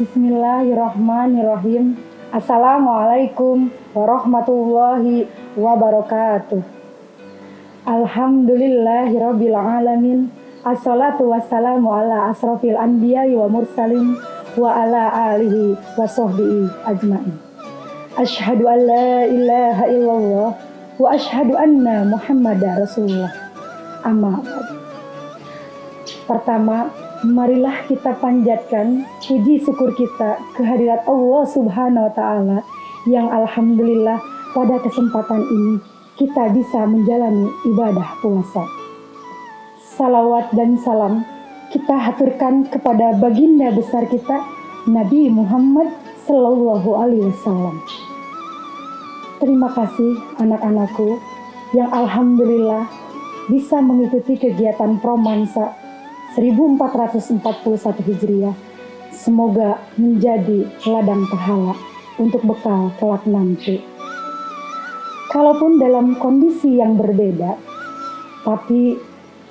Bismillahirrahmanirrahim. Assalamualaikum warahmatullahi wabarakatuh. Alhamdulillahirabbil alamin. Assalatu wassalamu ala asrofil anbiya'i wa mursalin wa ala alihi wa sahbihi ajma'in. Asyhadu an la ilaha illallah wa asyhadu anna Muhammadar Rasulullah. Amma ba'd. Pertama, marilah kita panjatkan puji syukur kita kehadirat Allah Subhanahu wa Ta'ala yang alhamdulillah pada kesempatan ini kita bisa menjalani ibadah puasa. Salawat dan salam kita haturkan kepada baginda besar kita Nabi Muhammad Sallallahu Alaihi Wasallam. Terima kasih anak-anakku yang alhamdulillah bisa mengikuti kegiatan Promansa 1441 Hijriah. Semoga menjadi ladang pahala untuk bekal kelak nanti. Kalaupun dalam kondisi yang berbeda, tapi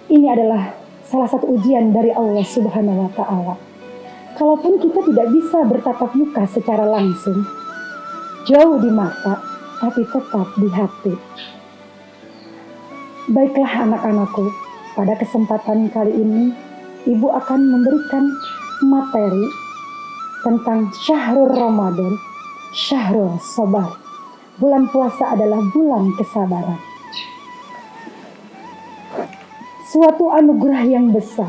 ini adalah salah satu ujian dari Allah Subhanahu wa Ta'ala. Kalaupun kita tidak bisa bertatap muka secara langsung, jauh di mata, tapi tetap di hati. Baiklah anak-anakku, pada kesempatan kali ini Ibu akan memberikan materi tentang Syahrul Ramadan, Syahrul Sabar. Bulan puasa adalah bulan kesabaran. Suatu anugerah yang besar,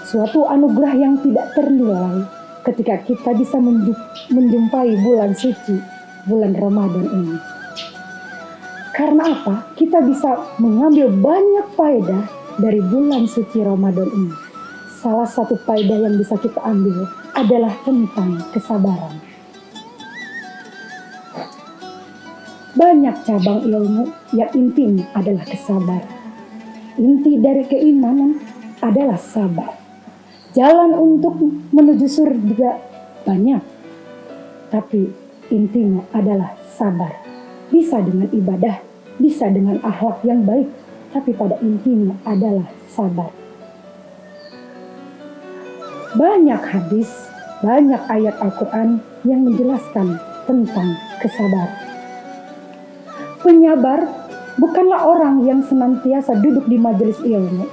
suatu anugerah yang tidak ternilai ketika kita bisa menjumpai bulan suci, bulan Ramadan ini. Karena apa? Kita bisa mengambil banyak faedah dari bulan suci Ramadan ini. Salah satu faedah yang bisa kita ambil adalah tentang kesabaran. Banyak cabang ilmu yang intinya adalah kesabaran. Inti dari keimanan adalah sabar. Jalan untuk menuju surga banyak, tapi intinya adalah sabar. Bisa dengan ibadah, bisa dengan akhlak yang baik, tapi pada intinya adalah sabar. Banyak hadis, banyak ayat Al-Quran yang menjelaskan tentang kesabaran. Penyabar bukanlah orang yang senantiasa duduk di majelis ilmu.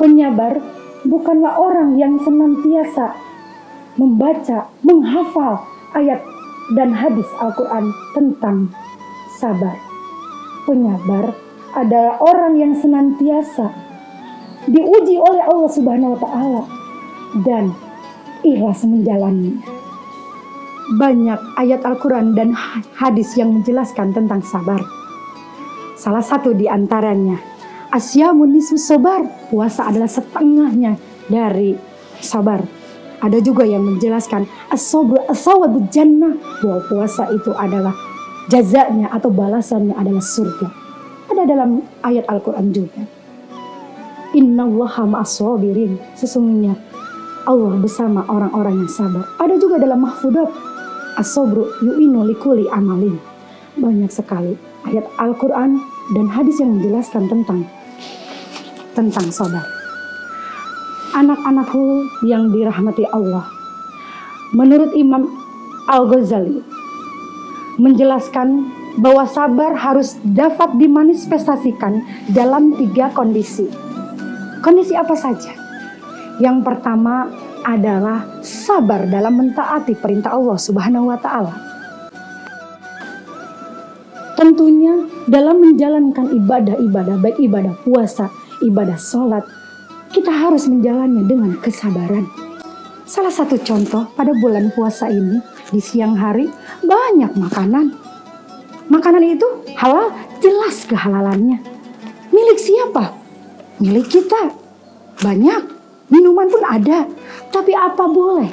Penyabar bukanlah orang yang senantiasa membaca, menghafal ayat dan hadis Al-Quran tentang sabar. Penyabar adalah orang yang senantiasa diuji oleh Allah Subhanahu wa Ta'ala dan ikhlas menjalani. Banyak ayat Al-Quran dan hadis yang menjelaskan tentang sabar. Salah satu di antaranya, asyamun nisfus sabar, puasa adalah setengahnya dari sabar. Ada juga yang menjelaskan as-sabru as-sawabul jannah, bahwa puasa itu adalah jazanya atau balasannya adalah surga. Ada dalam ayat Al-Quran juga. Innallaha ma'as-sabirin, sesungguhnya Allah bersama orang-orang yang sabar. Ada juga dalam mahfudat, as-sabru yu'inu likulli amalin. Banyak sekali ayat Al-Quran dan hadis yang menjelaskan tentang sabar. Anak-anakku yang dirahmati Allah, menurut Imam Al-Ghazali menjelaskan bahwa sabar harus dapat dimanifestasikan dalam 3 kondisi. Kondisi apa saja? Yang pertama adalah sabar dalam mentaati perintah Allah Subhanahu wa Ta'ala. Tentunya dalam menjalankan ibadah-ibadah, baik ibadah puasa, ibadah sholat, kita harus menjalannya dengan kesabaran. Salah satu contoh pada bulan puasa ini, di siang hari banyak makanan. Makanan itu halal, jelas kehalalannya. Milik siapa? Milik kita. Banyak, minuman pun ada. Tapi apa boleh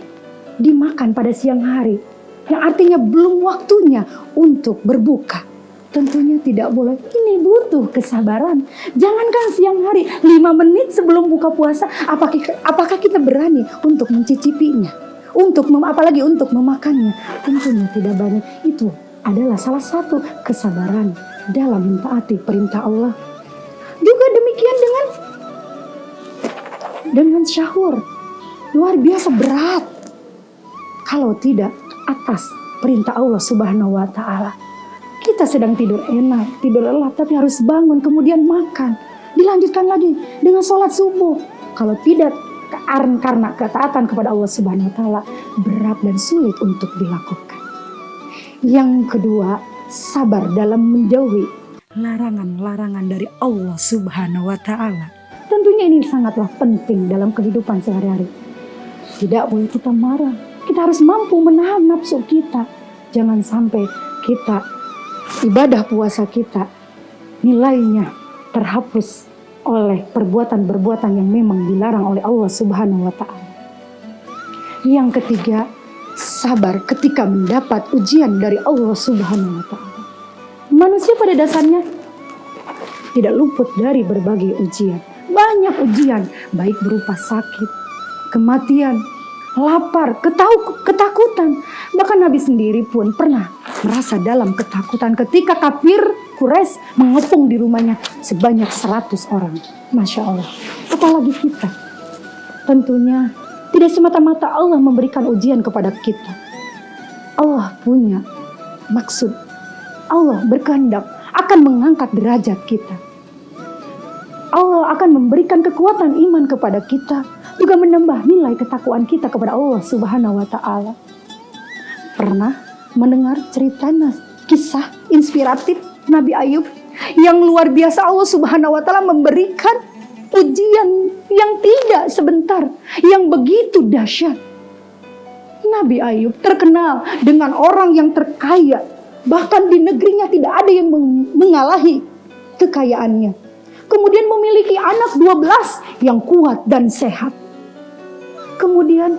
dimakan pada siang hari? Yang artinya belum waktunya untuk berbuka. Tentunya tidak boleh. Ini butuh kesabaran. Jangankan siang hari, 5 menit sebelum buka puasa, apakah kita berani untuk mencicipinya? Apalagi untuk memakannya? Tentunya tidak banyak. Itu adalah salah satu kesabaran dalam mentaati perintah Allah. Juga demikian dengan syahur. Luar biasa berat. Kalau tidak atas perintah Allah Subhanahu wa Ta'ala. Kita sedang tidur enak, tidur lelap, tapi harus bangun, kemudian makan. Dilanjutkan lagi dengan sholat subuh. Kalau tidak, karena ketaatan kepada Allah Subhanahu wa Ta'ala, berat dan sulit untuk dilakukan. Yang kedua, sabar dalam menjauhi larangan-larangan dari Allah Subhanahu wa Ta'ala. Tentunya ini sangatlah penting dalam kehidupan sehari-hari. Tidak boleh kita marah. Kita harus mampu menahan nafsu kita. Jangan sampai kita ibadah puasa kita nilainya terhapus oleh perbuatan-perbuatan yang memang dilarang oleh Allah Subhanahu wa Ta'ala. Yang ketiga, sabar ketika mendapat ujian dari Allah Subhanahu wa Ta'ala. Manusia pada dasarnya tidak luput dari berbagai ujian. Banyak ujian, baik berupa sakit, kematian, lapar, ketakutan. Bahkan Nabi sendiri pun pernah merasa dalam ketakutan ketika kafir Quraisy mengepung di rumahnya sebanyak 100 orang. Masya Allah. Apalagi kita. Tentunya tidak semata-mata Allah memberikan ujian kepada kita. Allah punya maksud. Allah berkehendak akan mengangkat derajat kita. Allah akan memberikan kekuatan iman kepada kita, juga menambah nilai ketakwaan kita kepada Allah Subhanahu wa Ta'ala. Pernah mendengar cerita kisah inspiratif Nabi Ayub yang luar biasa? Allah Subhanahu wa Ta'ala memberikan ujian yang tidak sebentar, yang begitu dahsyat. Nabi Ayub terkenal dengan orang yang terkaya, bahkan di negerinya tidak ada yang mengalahi kekayaannya. Kemudian memiliki anak 12 yang kuat dan sehat. Kemudian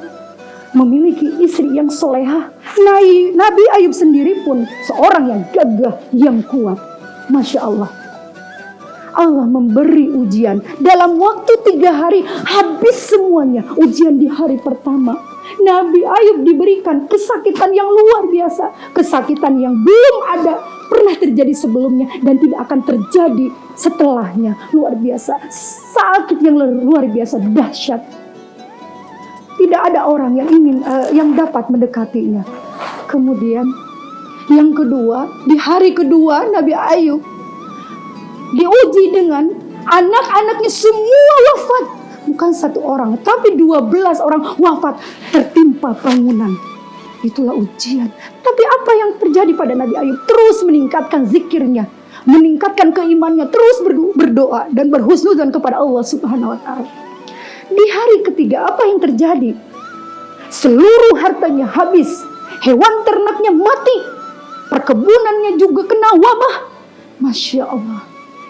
memiliki istri yang solehah. Nabi Ayub sendiri pun seorang yang gagah, yang kuat. Masya Allah. Allah memberi ujian. Dalam waktu 3 hari habis semuanya. Ujian di hari pertama, Nabi Ayub diberikan kesakitan yang luar biasa. Kesakitan yang belum ada pernah terjadi sebelumnya dan tidak akan terjadi setelahnya. Luar biasa. Sakit yang luar biasa dahsyat. Tidak ada orang yang dapat mendekatinya. Kemudian yang kedua, di hari kedua Nabi Ayub diuji dengan anak-anaknya semua wafat. Bukan 1 orang, tapi 12 orang wafat tertimpa bangunan. Itulah ujian. Tapi apa yang terjadi pada Nabi Ayub? Terus meningkatkan zikirnya, meningkatkan keimannya, terus berdoa dan berhusnudzon kepada Allah Subhanahu wa Ta'ala. Di hari ketiga apa yang terjadi? Seluruh hartanya habis, hewan ternaknya mati, perkebunannya juga kena wabah. Masya Allah,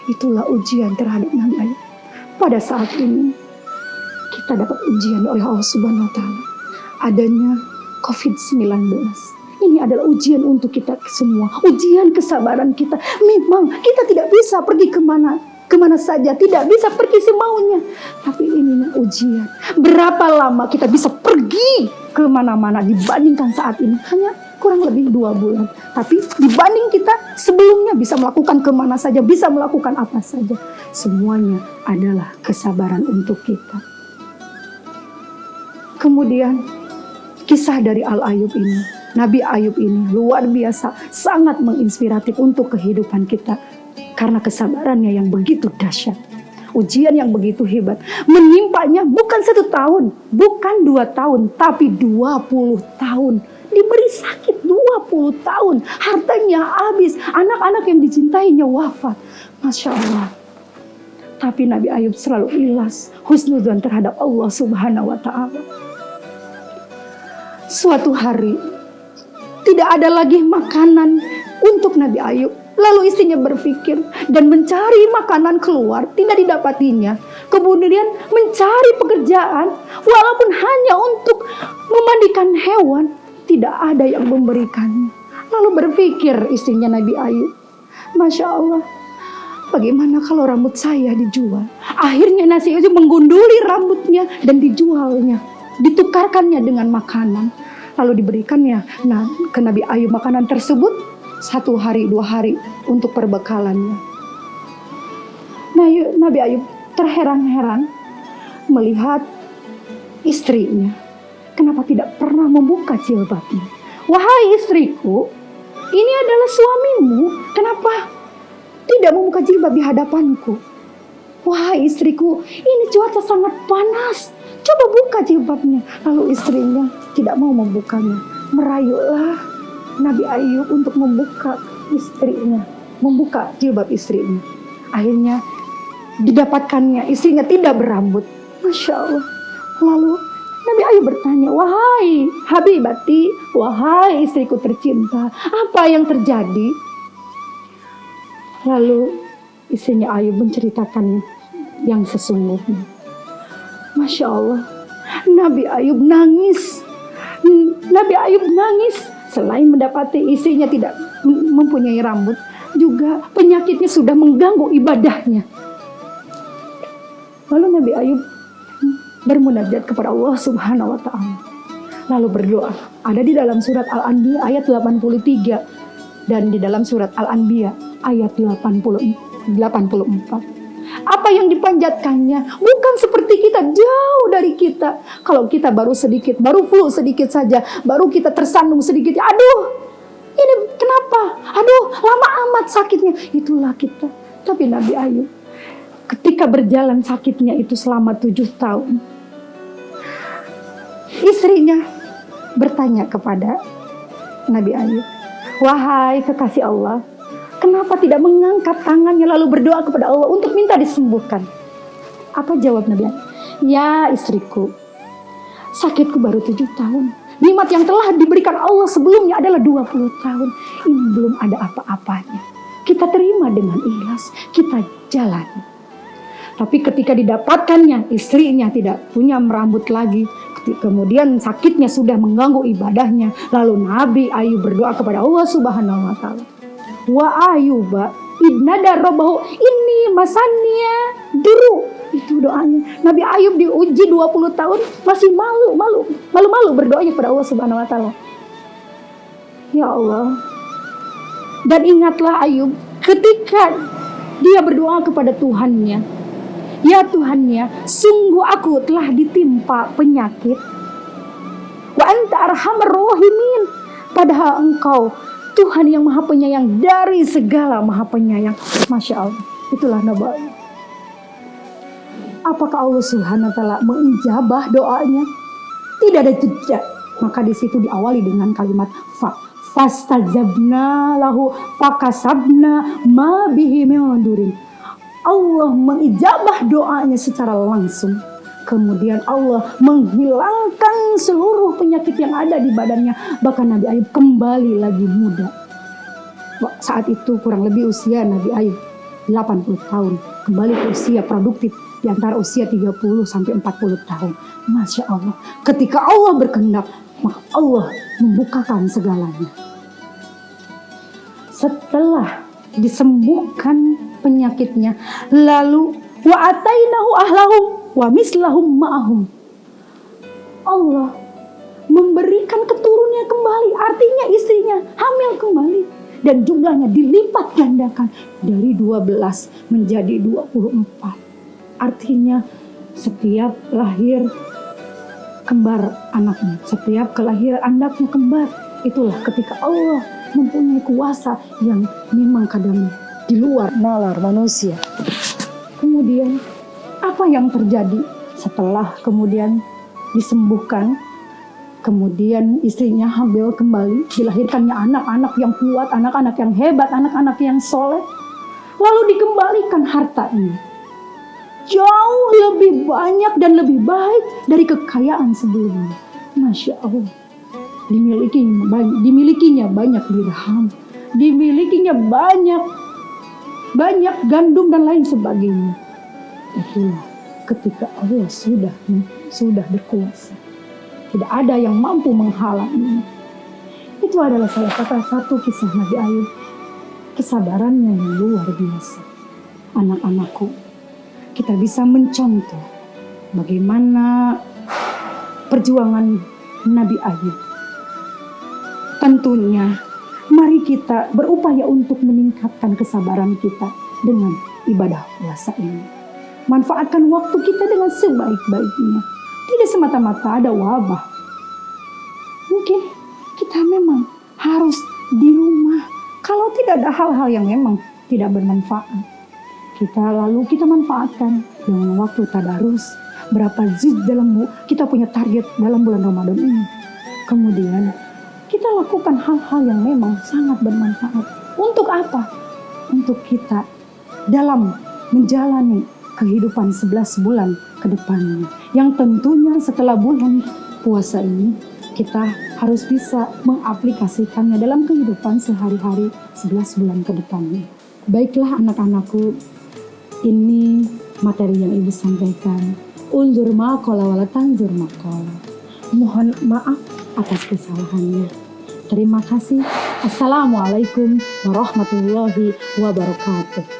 itulah ujian terhadap Nabi Ayub. Pada saat ini kita dapat ujian oleh Allah Subhanahu wa Ta'ala, adanya COVID-19. Ini adalah ujian untuk kita semua, ujian kesabaran kita. Memang kita tidak bisa pergi kemana saja, tidak bisa pergi semaunya. Tapi ini ujian. Berapa lama kita bisa pergi kemana-mana dibandingkan saat ini? Hanya kurang lebih 2 bulan. Tapi dibanding kita sebelumnya bisa melakukan kemana saja, bisa melakukan apa saja. Semuanya adalah kesabaran untuk kita. Kemudian kisah dari Al-Ayub ini, Nabi Ayub ini luar biasa, sangat menginspiratif untuk kehidupan kita. Karena kesabarannya yang begitu dahsyat. Ujian yang begitu hebat. Menimpanya bukan 1 tahun, bukan 2 tahun, tapi 20 tahun. Diberi sakit 20 tahun. Hartanya habis, anak-anak yang dicintainya wafat. Masya Allah. Tapi Nabi Ayub selalu ikhlas, husnudzon terhadap Allah Subhanahu wa Ta'ala. Suatu hari tidak ada lagi makanan untuk Nabi Ayub. Lalu istrinya berpikir dan mencari makanan keluar, tidak didapatinya. Kemudian mencari pekerjaan, walaupun hanya untuk memandikan hewan, tidak ada yang memberikannya. Lalu berpikir istrinya Nabi Ayub, Masya Allah, bagaimana kalau rambut saya dijual? Akhirnya Nabi Ayub menggunduli rambutnya dan dijualnya, ditukarkannya dengan makanan. Lalu diberikannya ke Nabi Ayub makanan tersebut 1 hari 2 hari untuk perbekalannya. Nabi Ayub terheran-heran melihat istrinya kenapa tidak pernah membuka jilbabnya? Wahai istriku, ini adalah suamimu, kenapa tidak membuka jilbab di hadapanku? Wahai istriku, ini cuaca sangat panas, coba buka jilbabnya. Lalu istrinya tidak mau membukanya. Merayulah Nabi Ayub untuk membuka istrinya, membuka jilbab istrinya. Akhirnya didapatkannya istrinya tidak berambut. Masya Allah. Lalu Nabi Ayub bertanya, wahai habibati, wahai istriku tercinta, apa yang terjadi? Lalu istrinya Ayub menceritakan yang sesungguhnya. Masya Allah, Nabi Ayub nangis. Nabi Ayub nangis. Selain mendapati istrinya tidak mempunyai rambut, juga penyakitnya sudah mengganggu ibadahnya. Lalu Nabi Ayub bermunajat kepada Allah Subhanahu wa Ta'ala, lalu berdoa. Ada di dalam surat Al-Anbiya ayat 83 dan di dalam surat Al-Anbiya ayat 84. Apa yang dipanjatkannya bukan seperti kita, jauh dari kita. Kalau kita baru sedikit, baru flu sedikit saja, baru kita tersandung sedikit, aduh ini kenapa, aduh lama amat sakitnya, itulah kita. Tapi Nabi Ayub ketika berjalan sakitnya itu selama 7 tahun, istrinya bertanya kepada Nabi Ayub, wahai kekasih Allah, kenapa tidak mengangkat tangannya lalu berdoa kepada Allah untuk minta disembuhkan? Apa jawab Nabi Ayub? Ya istriku, sakitku baru 7 tahun. Nikmat yang telah diberikan Allah sebelumnya adalah 20 tahun. Ini belum ada apa-apanya. Kita terima dengan ikhlas, kita jalani. Tapi ketika didapatkannya, istrinya tidak punya rambut lagi. Kemudian sakitnya sudah mengganggu ibadahnya. Lalu Nabi Ayub berdoa kepada Allah Subhanahu wa Ta'ala. Wa Ayuba idnada rabbahu inni masaniya duru. Itu doanya. Nabi Ayub diuji 20 tahun masih malu berdoanya kepada Allah Subhanahu wa Ta'ala. Ya Allah. Dan ingatlah Ayub ketika dia berdoa kepada Tuhannya, ya Tuhannya, sungguh aku telah ditimpa penyakit. Wa anta arhamar rahimin. Padahal Engkau Tuhan yang Maha Penyayang dari segala Maha Penyayang. Masya Allah. Itulah Nabi Ayub. Apakah Allah Subhanahu wa Ta'ala mengijabah doanya? Tidak ada jeda. Maka di situ diawali dengan kalimat fastajabna lahu fakasabna ma bihi min durin. Allah mengijabah doanya secara langsung. Kemudian Allah menghilangkan seluruh penyakit yang ada di badannya. Bahkan Nabi Ayub kembali lagi muda. Saat itu kurang lebih usia Nabi Ayub 80 tahun. Kembali ke usia produktif di antara usia 30 sampai 40 tahun. Masya Allah. Ketika Allah berkehendak, maka Allah membukakan segalanya. Setelah disembuhkan penyakitnya, lalu wa atainahu ahlahum wa mislahum ma'ahum. Allah memberikan keturunannya kembali, artinya istrinya hamil kembali dan jumlahnya dilipat gandakan dari 12 menjadi 24. Artinya setiap lahir kembar anaknya, setiap kelahiran anaknya kembar. Itulah ketika Allah mempunyai kuasa yang memang kadang di luar nalar manusia. Kemudian apa yang terjadi setelah kemudian disembuhkan, kemudian istrinya hamil kembali, dilahirkannya anak-anak yang kuat, anak-anak yang hebat, anak-anak yang soleh, lalu dikembalikan hartanya jauh lebih banyak dan lebih baik dari kekayaan sebelumnya. Masya Allah. Dimilikinya banyak dirham, dimilikinya banyak gandum dan lain sebagainya. Itulah ketika Allah sudah berkuasa. Tidak ada yang mampu menghalangi. Itu adalah salah satu kisah Nabi Ayub. Kesabarannya yang luar biasa. Anak-anakku, kita bisa mencontoh bagaimana perjuangan Nabi Ayub. Tentunya mari kita berupaya untuk meningkatkan kesabaran kita dengan ibadah puasa ini. Manfaatkan waktu kita dengan sebaik-baiknya. Tidak semata-mata ada wabah, ada hal-hal yang memang tidak bermanfaat. Kita manfaatkan dengan waktu tadarus. Berapa juz kita punya target dalam bulan Ramadan ini. Kemudian kita lakukan hal-hal yang memang sangat bermanfaat. Untuk apa? Untuk kita dalam menjalani kehidupan 11 bulan ke depannya. Yang tentunya setelah bulan puasa ini kita harus bisa mengaplikasikannya dalam kehidupan sehari-hari 11 bulan ke depannya. Baiklah anak-anakku, ini materi yang Ibu sampaikan. Unzur maqala wala tanzur maqala. Mohon maaf atas kesalahannya. Terima kasih. Assalamualaikum warahmatullahi wabarakatuh.